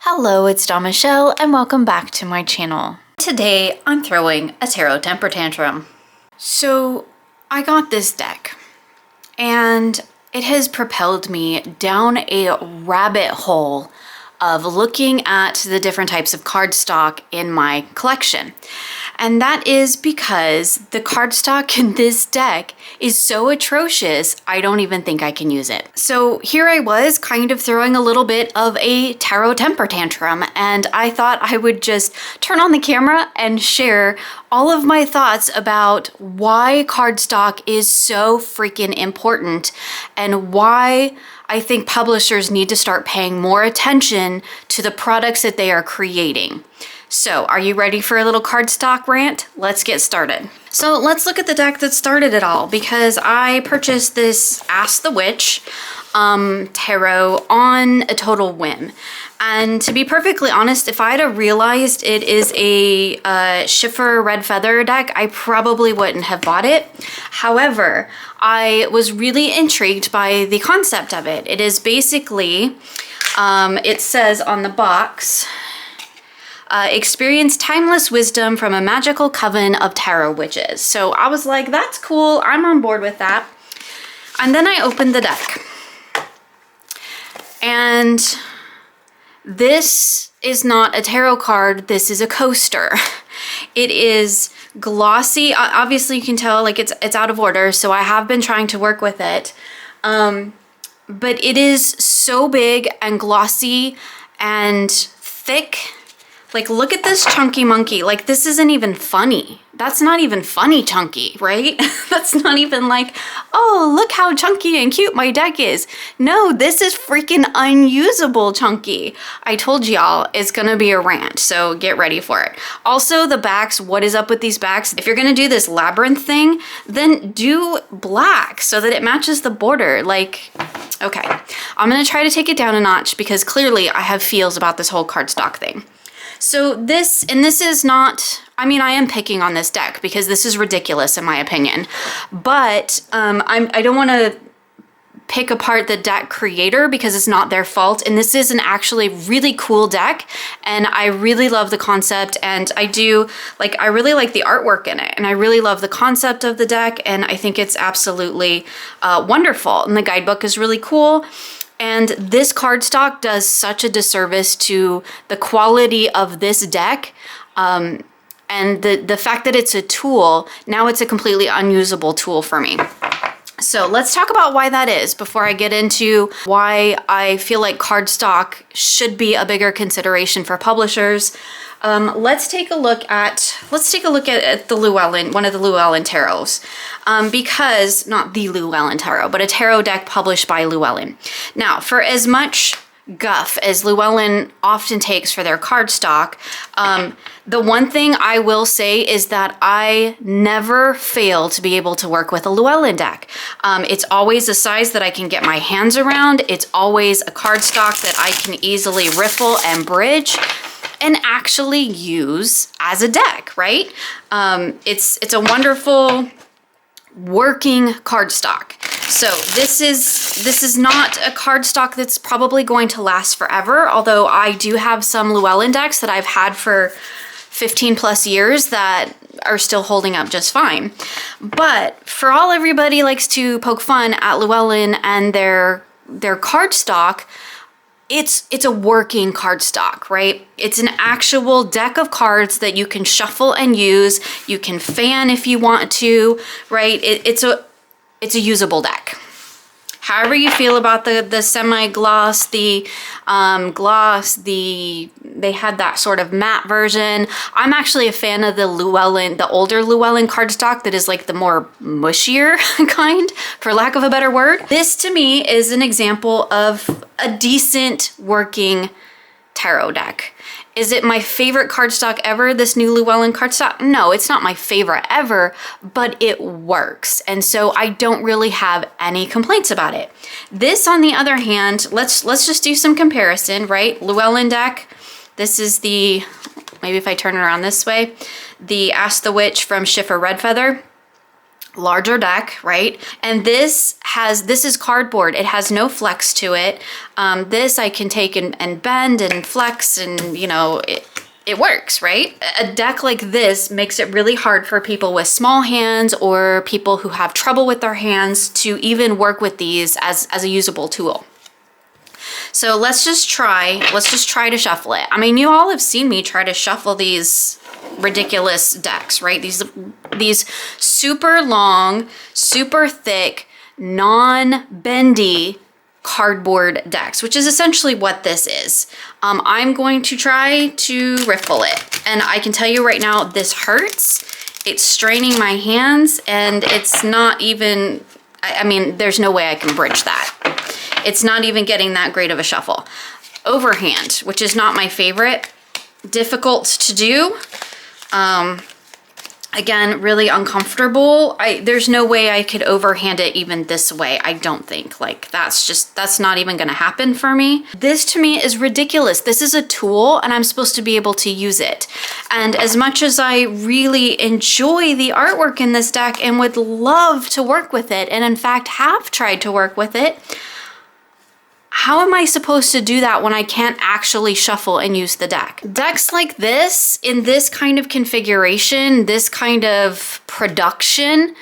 Hello, it's Dawn Michelle and welcome back to my channel. Today I'm throwing a tarot temper tantrum. So I got this deck and it has propelled me down a rabbit hole of looking at the different types of cardstock in my collection. And that is because the cardstock in this deck is so atrocious, I don't even think I can use it. So here I was kind of throwing a little bit of a tarot temper tantrum, and I thought I would just turn on the camera and share all of my thoughts about why cardstock is so freaking important and why I think publishers need to start paying more attention to the products that they are creating. So, are you ready for a little cardstock rant? Let's get started. So let's look at the deck that started it all, because I purchased this Ask the Witch tarot on a total whim. And to be perfectly honest, if I'd have realized it is a Schiffer Red Feather deck, I probably wouldn't have bought it. However, I was really intrigued by the concept of it. It is basically, it says on the box, experience timeless wisdom from a magical coven of tarot witches. So I was like, that's cool, I'm on board with that. And then I opened the deck. And this is not a tarot card, this is a coaster. It is glossy. Obviously you can tell like it's out of order, so I have been trying to work with it. But it is so big and glossy and thick. Like, look at this chunky monkey. Like, this isn't even funny. That's not even funny chunky, right? That's not even like, oh, look how chunky and cute my deck is. No, this is freaking unusable chunky. I told y'all it's gonna be a rant, so get ready for it. Also, the backs, what is up with these backs? If you're gonna do this labyrinth thing, then do black so that it matches the border. Like, okay, I'm gonna try to take it down a notch because clearly I have feels about this whole cardstock thing. So this is not, I mean, I am picking on this deck because this is ridiculous in my opinion, but I don't want to pick apart the deck creator because it's not their fault. And this is an actually really cool deck. And I really love the concept, and I really like the artwork in it. And I really love the concept of the deck. And I think it's absolutely wonderful. And the guidebook is really cool. And this cardstock does such a disservice to the quality of this deck. And the fact that it's a tool, now it's a completely unusable tool for me. So let's talk about why that is before I get into why I feel like cardstock should be a bigger consideration for publishers. Let's take a look at the Llewellyn, one of the Llewellyn tarots, because not the Llewellyn tarot, but a tarot deck published by Llewellyn. Now, for as much guff as Llewellyn often takes for their cardstock, the one thing I will say is that I never fail to be able to work with a Llewellyn deck. It's always a size that I can get my hands around. It's always a cardstock that I can easily riffle and bridge and actually use as a deck, right? It's a wonderful working cardstock. So this is not a cardstock that's probably going to last forever, although I do have some Llewellyn decks that I've had for 15 plus years that are still holding up just fine. But for all everybody likes to poke fun at Llewellyn and their cardstock, it's a working cardstock, right? It's an actual deck of cards that you can shuffle and use. You can fan if you want to, right? It's a usable deck. However you feel about the semi-gloss, the gloss, they had that sort of matte version. I'm actually a fan of the Llewellyn, the older Llewellyn cardstock that is like the more mushier kind, for lack of a better word. This to me is an example of a decent working tarot deck. Is it my favorite cardstock ever, this new Llewellyn cardstock? No, it's not my favorite ever, but it works. And so I don't really have any complaints about it. This, on the other hand, let's just do some comparison, right? Llewellyn deck, this is the, maybe if I turn it around this way, the Ask the Witch from Schiffer Red Feather. larger deck, right? And this is cardboard. It has no flex to it. This I can take and bend and flex, and you know, it works, right? A deck like this makes it really hard for people with small hands or people who have trouble with their hands to even work with these as a usable tool. So let's just try to shuffle it. I mean, you all have seen me try to shuffle these ridiculous decks, right? These super long, super thick, non-bendy cardboard decks, which is essentially what this is. I'm going to try to riffle it. And I can tell you right now, this hurts. It's straining my hands, and it's not even, I mean, there's no way I can bridge that. It's not even getting that great of a shuffle. Overhand, which is not my favorite, difficult to do. Again, really uncomfortable. There's no way I could overhand it even this way. I don't think. Like, that's not even gonna happen for me. This to me is ridiculous. This is a tool and I'm supposed to be able to use it. And as much as I really enjoy the artwork in this deck and would love to work with it, and in fact have tried to work with it, how am I supposed to do that when I can't actually shuffle and use the deck? Decks like this, in this kind of configuration, this kind of production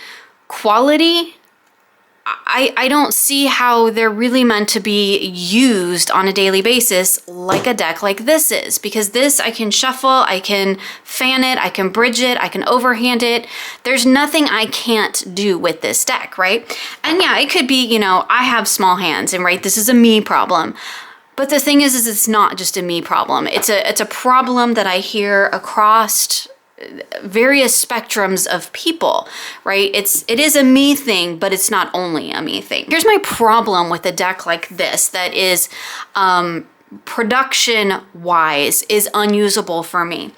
quality, I don't see how they're really meant to be used on a daily basis like a deck like this is. Because this, I can shuffle, I can fan it, I can bridge it, I can overhand it. There's nothing I can't do with this deck, right? And yeah, it could be, you know, I have small hands, and right, this is a me problem. But the thing is it's not just a me problem. It's a problem that I hear across various spectrums of people, right? It is a me thing, but it's not only a me thing. Here's my problem with a deck like this that is production wise is unusable for me.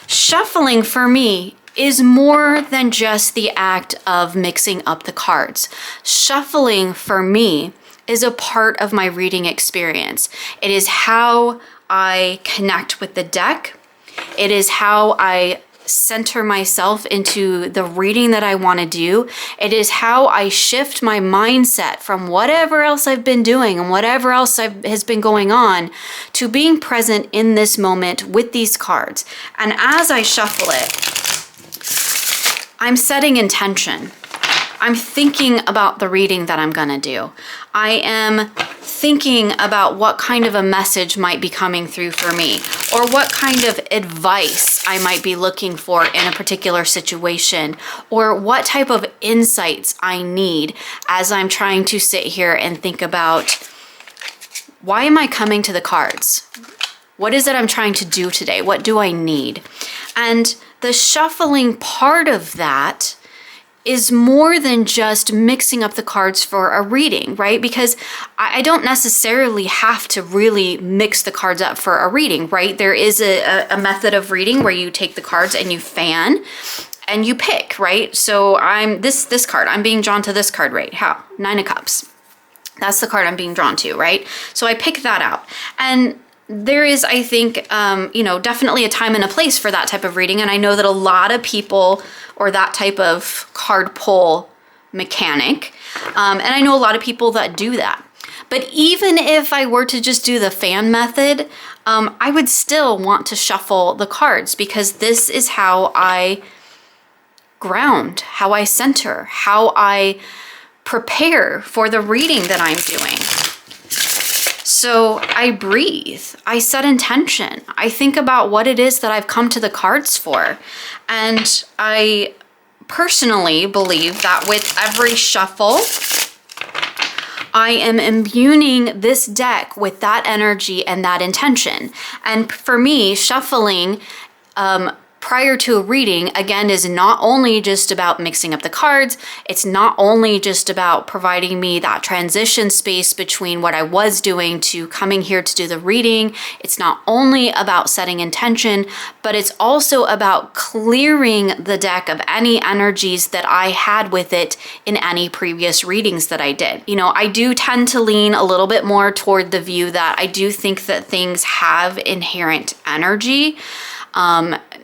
Shuffling for me is more than just the act of mixing up the cards. Shuffling for me is a part of my reading experience. It is how I connect with the deck. It is how I center myself into the reading that I want to do. It is how I shift my mindset from whatever else I've been doing and whatever else has been going on to being present in this moment with these cards. And as I shuffle it, I'm setting intention. I'm thinking about the reading that I'm gonna do. I am thinking about what kind of a message might be coming through for me, or what kind of advice I might be looking for in a particular situation, or what type of insights I need as I'm trying to sit here and think about, why am I coming to the cards? What is it I'm trying to do today? What do I need? And the shuffling part of that is more than just mixing up the cards for a reading, right? Because I don't necessarily have to really mix the cards up for a reading, right? There is a method of reading where you take the cards and you fan and you pick, right? So I'm this card, I'm being drawn to this card, right? How? 9 of Cups. That's the card I'm being drawn to, right? So I pick that out. And there is, I think, you know, definitely a time and a place for that type of reading. And I know that a lot of people, or that type of card pull mechanic, and I know a lot of people that do that. But even if I were to just do the fan method, I would still want to shuffle the cards, because this is how I ground, how I center, how I prepare for the reading that I'm doing. So I breathe, I set intention, I think about what it is that I've come to the cards for. And I personally believe that with every shuffle, I am imbuing this deck with that energy and that intention. And for me, shuffling prior to a reading, again, is not only just about mixing up the cards, it's not only just about providing me that transition space between what I was doing to coming here to do the reading. It's not only about setting intention, but it's also about clearing the deck of any energies that I had with it in any previous readings that I did. You know, I do tend to lean a little bit more toward the view that I do think that things have inherent energy.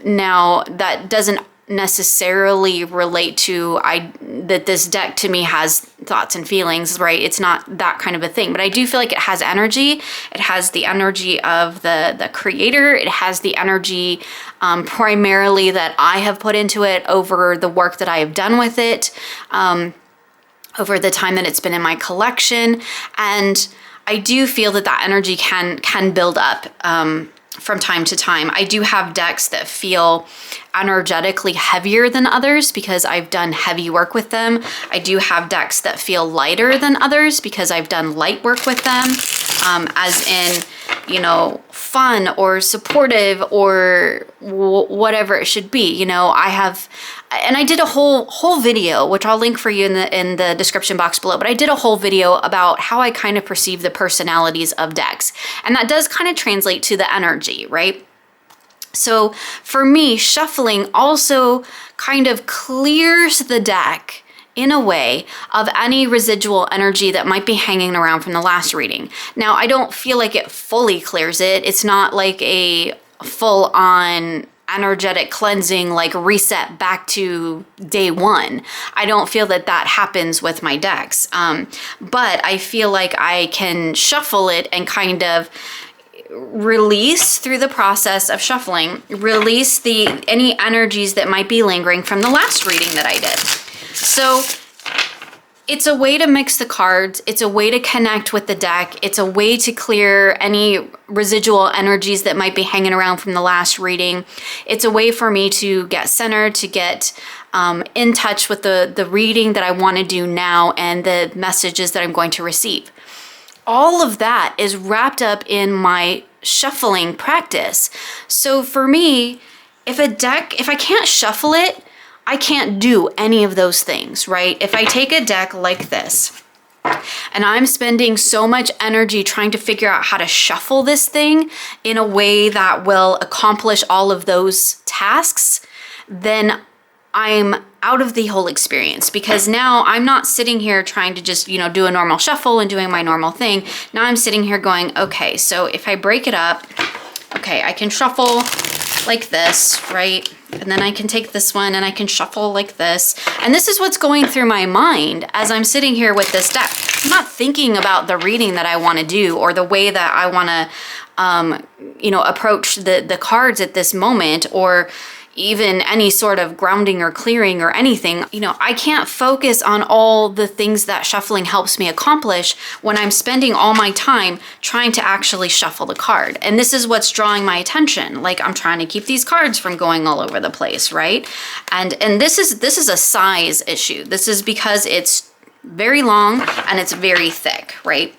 Now, that doesn't necessarily relate to that this deck to me has thoughts and feelings, right? It's not that kind of a thing, but I do feel like it has energy. It has the energy of the creator. It has the energy primarily that I have put into it over the work that I have done with it, over the time that it's been in my collection. And I do feel that that energy can build up from time to time. I do have decks that feel energetically heavier than others because I've done heavy work with them. I do have decks that feel lighter than others because I've done light work with them, as in, you know, fun or supportive or whatever it should be. You know, I did a whole video, which I'll link for you in the description box below, but I did a whole video about how I kind of perceive the personalities of decks. And that does kind of translate to the energy, right? So for me, shuffling also kind of clears the deck in a way of any residual energy that might be hanging around from the last reading. Now, I don't feel like it fully clears it. It's not like a full-on energetic cleansing, like reset back to day one. I don't feel that that happens with my decks. But I feel like I can shuffle it and kind of release through the process of shuffling, release any energies that might be lingering from the last reading that I did. So it's a way to mix the cards. It's a way to connect with the deck. It's a way to clear any residual energies that might be hanging around from the last reading. It's a way for me to get centered, to get in touch with the reading that I want to do now and the messages that I'm going to receive. All of that is wrapped up in my shuffling practice. So for me, if I can't shuffle it, I can't do any of those things, right? If I take a deck like this and I'm spending so much energy trying to figure out how to shuffle this thing in a way that will accomplish all of those tasks, then I'm out of the whole experience, because now I'm not sitting here trying to just, you know, do a normal shuffle and doing my normal thing. Now I'm sitting here going, okay, so if I break it up, okay, I can shuffle like this, right? And then I can take this one and I can shuffle like this. And this is what's going through my mind as I'm sitting here with this deck. I'm not thinking about the reading that I want to do or the way that I want to, you know, approach the cards at this moment, or even any sort of grounding or clearing or anything. You know, I can't focus on all the things that shuffling helps me accomplish when I'm spending all my time trying to actually shuffle the card. And this is what's drawing my attention. Like, I'm trying to keep these cards from going all over the place, right? And this is a size issue. This is because it's very long and it's very thick, right?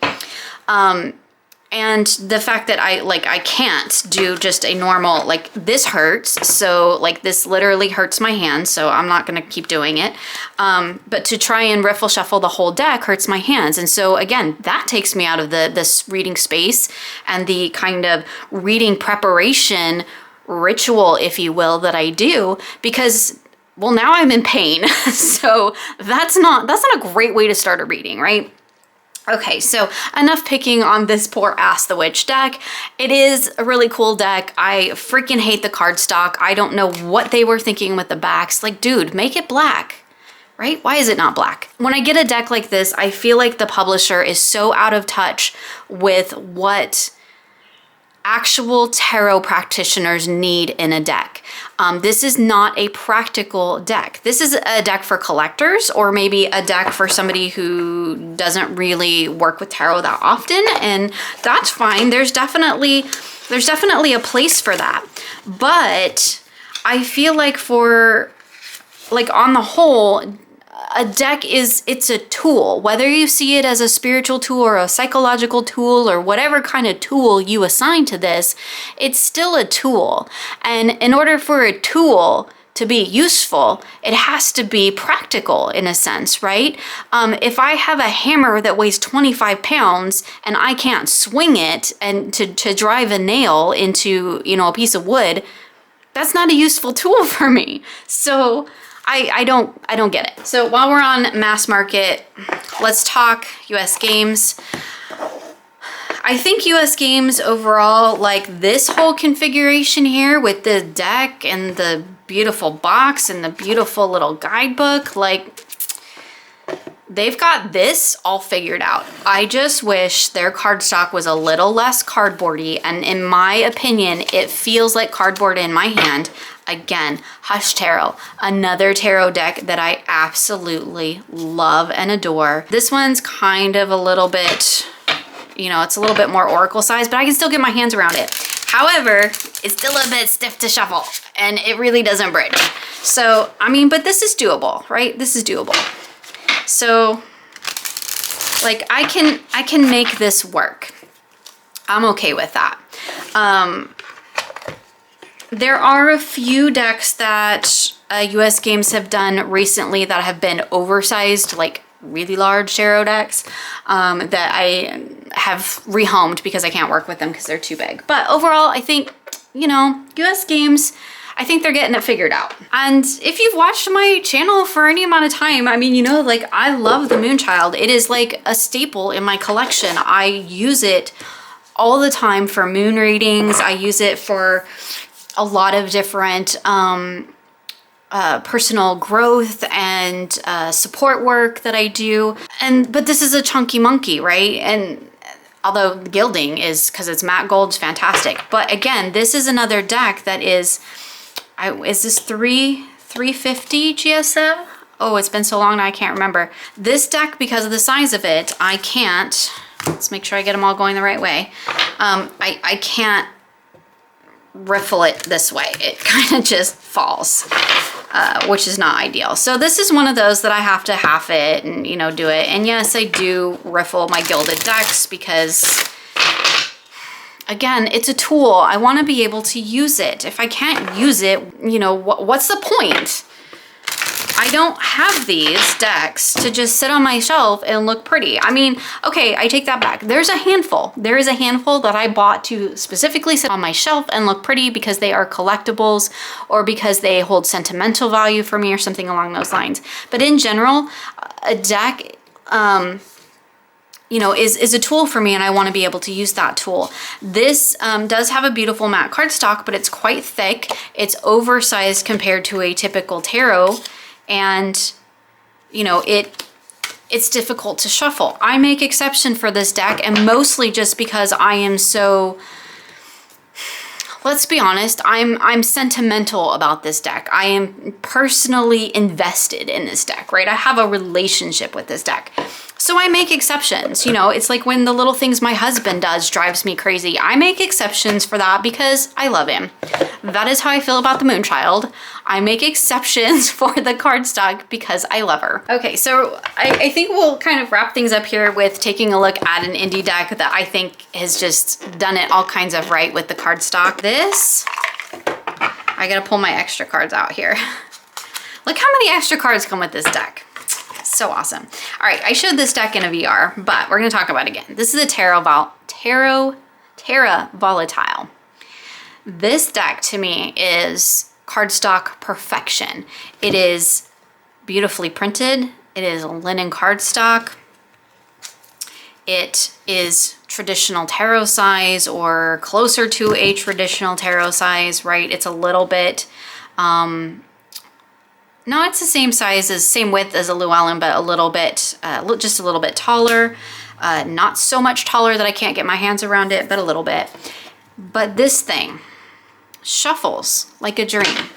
And the fact that I can't do just a normal, like, this hurts. So like this literally hurts my hand. So I'm not going to keep doing it. But to try and riffle shuffle the whole deck hurts my hands. And so again, that takes me out of this reading space and the kind of reading preparation ritual, if you will, that I do, because, well, now I'm in pain. So that's not a great way to start a reading, right? Okay, so enough picking on this poor Ask the Witch deck. It is a really cool deck. I freaking hate the cardstock. I don't know what they were thinking with the backs. Like, dude, make it black, right? Why is it not black? When I get a deck like this, I feel like the publisher is so out of touch with what actual tarot practitioners need in a deck. This is not a practical deck. This is a deck for collectors, or maybe a deck for somebody who doesn't really work with tarot that often, and that's fine. There's definitely a place for that. But I feel like on the whole, a deck it's a tool. Whether you see it as a spiritual tool or a psychological tool or whatever kind of tool you assign to this, it's still a tool. And in order for a tool to be useful, it has to be practical in a sense, right? If I have a hammer that weighs 25 pounds and I can't swing it and to drive a nail into, you know, a piece of wood, that's not a useful tool for me. So I don't get it. So while we're on mass market, let's talk US games. I think US Games overall, like this whole configuration here with the deck and the beautiful box and the beautiful little guidebook, like they've got this all figured out. I just wish their cardstock was a little less cardboardy, and in my opinion, it feels like cardboard in my hand. Again, Hush Tarot, another tarot deck that I absolutely love and adore. This one's kind of a little bit, you know, it's a little bit more oracle size, but I can still get my hands around it. However, it's still a bit stiff to shuffle, and it really doesn't bridge. So, I mean, but this is doable, right? This is doable. So, like, I can make this work. I'm okay with that. There are a few decks that US Games have done recently that have been oversized, like really large tarot decks, that I have rehomed because I can't work with them because they're too big. But overall, I think, you know, US Games, I think they're getting it figured out. And if you've watched my channel for any amount of time, I mean, you know, like I love the Moonchild. It is like a staple in my collection. I use it all the time for moon readings. I use it for a lot of different personal growth and support work that I do. But this is a chunky monkey, right? And although the gilding is, because it's matte gold, is fantastic. But again, this is another deck that is this 350 GSM? Oh, it's been so long now I can't remember. This deck, because of the size of it, I can't, let's make sure I get them all going the right way. I can't riffle it this way. It kind of just falls, which is not ideal. So this is one of those that I have to half it and, you know, do it. And yes, I do riffle my gilded decks because, again, it's a tool. I want to be able to use it. If I can't use it, you know, what's the point? I don't have these decks to just sit on my shelf and look pretty. I mean, okay, I take that back. There's a handful. There is a handful that I bought to specifically sit on my shelf and look pretty because they are collectibles or because they hold sentimental value for me or something along those lines. But in general, a deck, you know, is a tool for me, and I want to be able to use that tool. This does have a beautiful matte cardstock, but it's quite thick. It's oversized compared to a typical tarot, and you know, it's difficult to shuffle. I make exception for this deck, and mostly just because I am so, let's be honest, I'm sentimental about this deck. I am personally invested in this deck, right? I have a relationship with this deck. So I make exceptions. You know, it's like when the little things my husband does drives me crazy. I make exceptions for that because I love him. That is how I feel about the Moonchild. I make exceptions for the cardstock because I love her. Okay, so I think we'll kind of wrap things up here with taking a look at an indie deck that I think has just done it all kinds of right with the cardstock. This, I gotta pull my extra cards out here. Look how many extra cards come with this deck. So awesome. All right, I showed this deck in a VR, but we're gonna talk about it again. This is a Terra Volatile. This deck to me is cardstock perfection. It is beautifully printed. It is linen cardstock. It is traditional tarot size or closer to a traditional tarot size, right? It's a little bit, no, it's the same size as, same width as a Llewellyn, but a little bit, just a little bit taller. Not so much taller that I can't get my hands around it, but a little bit. But this thing shuffles like a dream.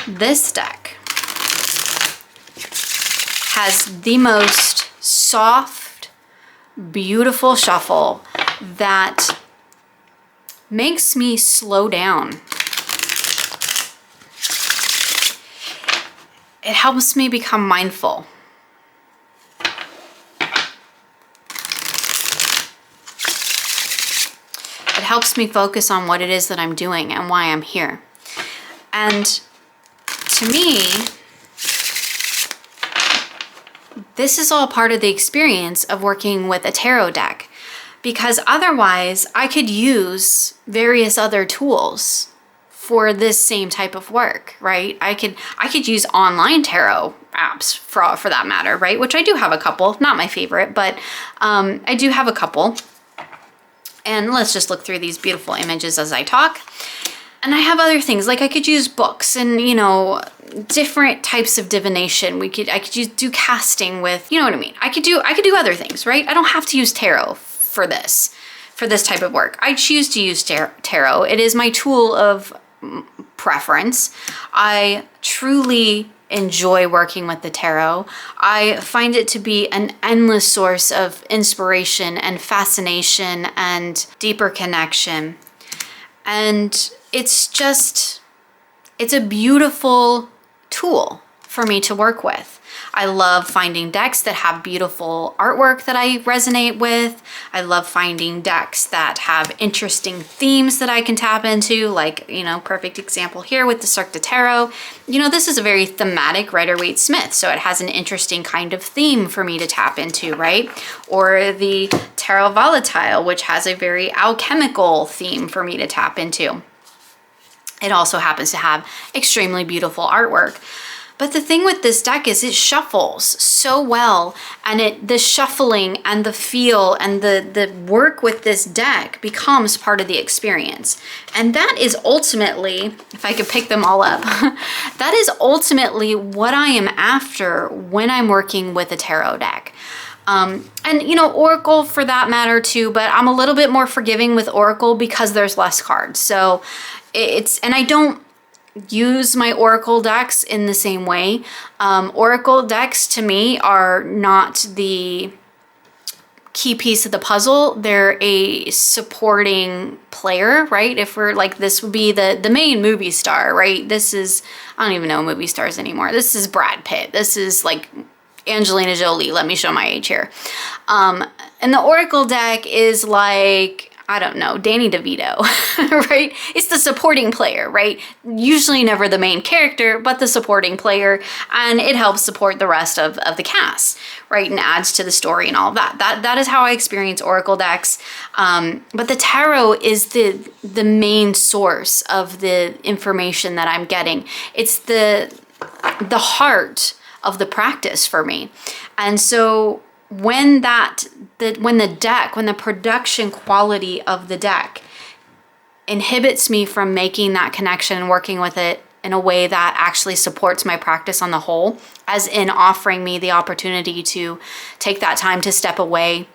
This deck has the most soft, beautiful shuffle that makes me slow down. It helps me become mindful. It helps me focus on what it is that I'm doing and why I'm here. And to me, this is all part of the experience of working with a tarot deck, because otherwise I could use various other tools for this same type of work, right? I could use online tarot apps for that matter, right? Which I do have a couple, not my favorite, but I do have a couple. And let's just look through these beautiful images as I talk. And I have other things, like I could use books and, you know, different types of divination. I could do casting with, you know what I mean? I could do other things, right? I don't have to use tarot for this type of work. I choose to use tarot. It is my tool of preference. I truly enjoy working with the tarot. I find it to be an endless source of inspiration and fascination and deeper connection. And it's a beautiful tool for me to work with. I love finding decks that have beautiful artwork that I resonate with. I love finding decks that have interesting themes that I can tap into, like, you know, perfect example here with the Cirque de Tarot. You know, this is a very thematic Rider-Waite-Smith, so it has an interesting kind of theme for me to tap into, right? Or the Tarot Volatile, which has a very alchemical theme for me to tap into. It also happens to have extremely beautiful artwork. But the thing with this deck is it shuffles so well, and the shuffling and the feel and the work with this deck becomes part of the experience. And that is ultimately, if I could pick them all up, that is ultimately what I am after when I'm working with a tarot deck. And, you know, Oracle for that matter too, but I'm a little bit more forgiving with Oracle because there's less cards. So and I don't use my Oracle decks in the same way. Oracle decks to me are not the key piece of the puzzle. They're a supporting player, right? If we're like, this would be the main movie star, right? This is, I don't even know movie stars anymore. This is Brad Pitt. This is like Angelina Jolie. Let me show my age here. And the Oracle deck is like, I don't know, Danny DeVito, right? It's the supporting player, right? Usually never the main character, but the supporting player, and it helps support the rest of the cast, right? And adds to the story and all of that. That is how I experience Oracle decks. But the tarot is the main source of the information that I'm getting. It's the heart of the practice for me. And so when the production quality of the deck inhibits me from making that connection and working with it in a way that actually supports my practice on the whole, as in offering me the opportunity to take that time to step away,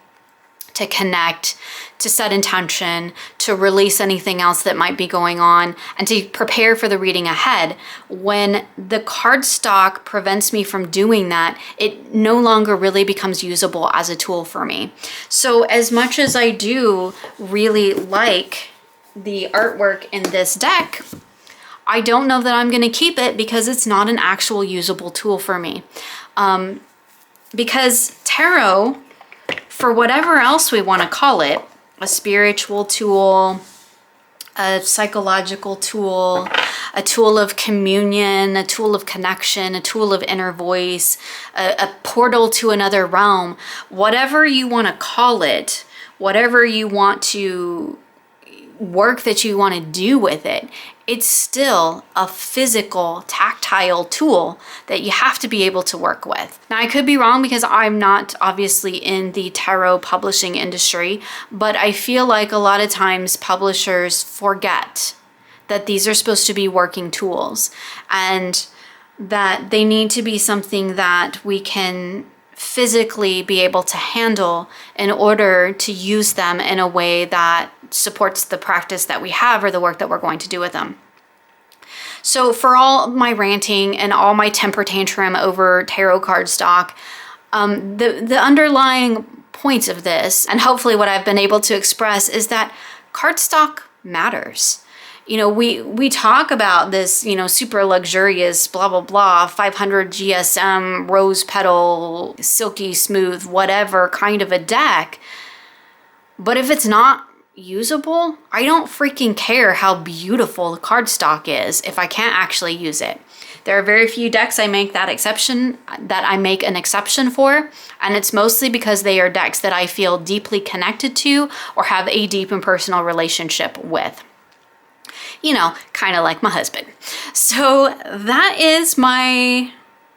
to connect, to set intention, to release anything else that might be going on, and to prepare for the reading ahead. When the cardstock prevents me from doing that, it no longer really becomes usable as a tool for me. So as much as I do really like the artwork in this deck, I don't know that I'm going to keep it because it's not an actual usable tool for me. Because tarot, for whatever else we want to call it, a spiritual tool, a psychological tool, a tool of communion, a tool of connection, a tool of inner voice, a portal to another realm, whatever you want to call it, whatever you want to work that you want to do with it, it's still a physical, tactile tool that you have to be able to work with. Now, I could be wrong because I'm not obviously in the tarot publishing industry, but I feel like a lot of times publishers forget that these are supposed to be working tools and that they need to be something that we can physically be able to handle in order to use them in a way that supports the practice that we have or the work that we're going to do with them. So for all my ranting and all my temper tantrum over tarot cardstock, the underlying points of this, and hopefully what I've been able to express, is that cardstock matters. You know, we talk about this, you know, super luxurious, blah, blah, blah, 500 GSM, rose petal, silky smooth, whatever kind of a deck. But if it's not usable, I don't freaking care how beautiful the cardstock is if I can't actually use it. There are very few decks I make an exception for, and it's mostly because they are decks that I feel deeply connected to or have a deep and personal relationship with. You know, kind of like my husband. So that is my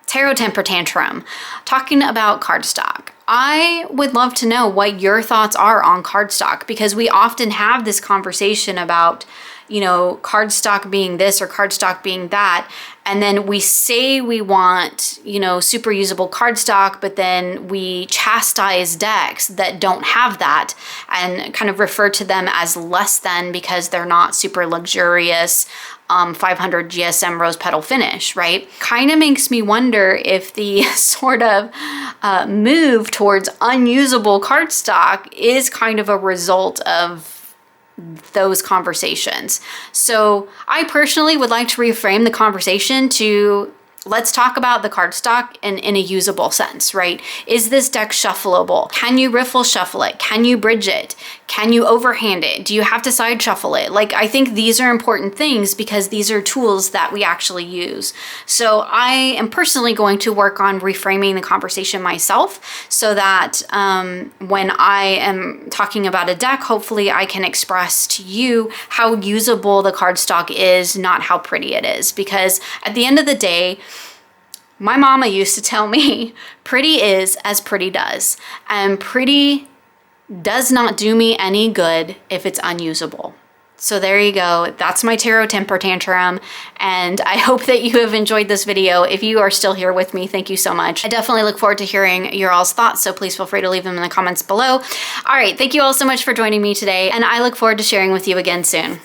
tarot temper tantrum, talking about cardstock. I would love to know what your thoughts are on cardstock, because we often have this conversation about, you know, cardstock being this or cardstock being that. And then we say we want, you know, super usable cardstock, but then we chastise decks that don't have that and kind of refer to them as less than because they're not super luxurious 500 GSM rose petal finish, right? Kind of makes me wonder if the sort of move towards unusable cardstock is kind of a result of those conversations. So I personally would like to reframe the conversation to, let's talk about the cardstock in a usable sense, right? Is this deck shuffleable? Can you riffle shuffle it? Can you bridge it? Can you overhand it? Do you have to side shuffle it? Like, I think these are important things because these are tools that we actually use. So I am personally going to work on reframing the conversation myself so that when I am talking about a deck, hopefully I can express to you how usable the cardstock is, not how pretty it is. Because at the end of the day, my mama used to tell me, pretty is as pretty does. And pretty does not do me any good if it's unusable. So there you go. That's my tarot temper tantrum. And I hope that you have enjoyed this video. If you are still here with me, thank you so much. I definitely look forward to hearing your all's thoughts. So please feel free to leave them in the comments below. All right. Thank you all so much for joining me today. And I look forward to sharing with you again soon.